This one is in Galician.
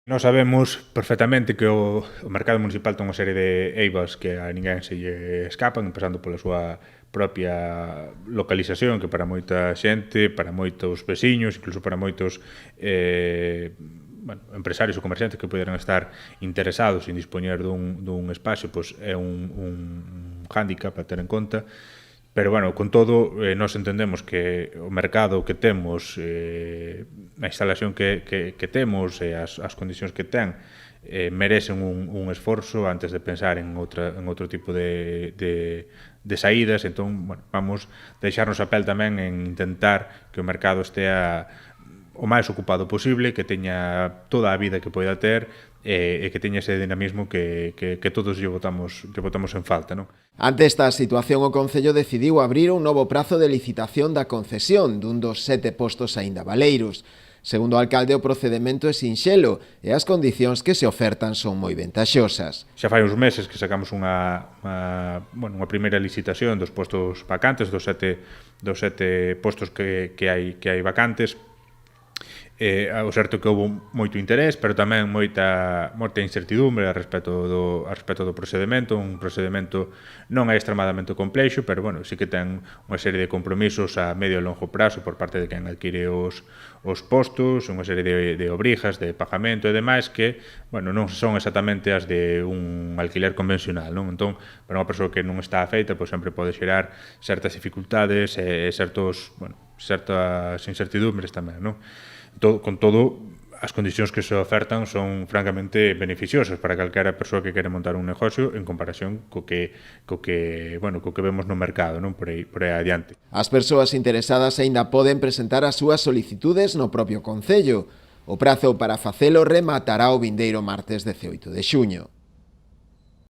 Nós sabemos perfectamente que o mercado municipal ten unha serie de eivas que a ninguén se lle escapan, empezando pola súa propia localización, que para moita xente, para moitos veciños, incluso para moitos empresarios ou comerciantes que poderan estar interesados en dispoñer dun espacio, pois é un hándicap a ter en conta. Pero, con todo, nós entendemos que o mercado que temos, a instalación que temos e as condicións que ten merecen un esforzo antes de pensar en outro tipo de saídas. Entón, vamos deixarnos a pel tamén en intentar que o mercado estea o máis ocupado posible, que teña toda a vida que poida ter e que teña ese dinamismo que todos lle botamos en falta, non? Ante esta situación, o Concello decidiu abrir un novo prazo de licitación da concesión dun dos 7 postos aínda baleiros. Segundo o alcalde, o procedemento é sinxelo e as condicións que se ofertan son moi ventaxosas. Xa fai uns meses que sacamos unha primeira licitación dos postos vacantes, dos sete postos que hai vacantes. O certo que houve moito interés, pero tamén moita incertidumbre a respecto do procedemento. Un procedemento non é extremadamente complexo, pero sí que ten unha serie de compromisos a medio e longo prazo por parte de quen adquire os postos, unha serie de obrigas, de pagamento e demais que non son exactamente as de un alquiler convencional, non? Entón, para unha persoa que non está afeita, pois sempre pode xerar certas dificultades e certas incertidumbres tamén, non? Con todo, as condicións que se ofertan son francamente beneficiosas para calquera persoa que quere montar un negocio en comparación co que vemos no mercado, non? Por aí adiante. As persoas interesadas aínda poden presentar as súas solicitudes no propio Concello. O prazo para facelo rematará o vindeiro martes 18 de xuño.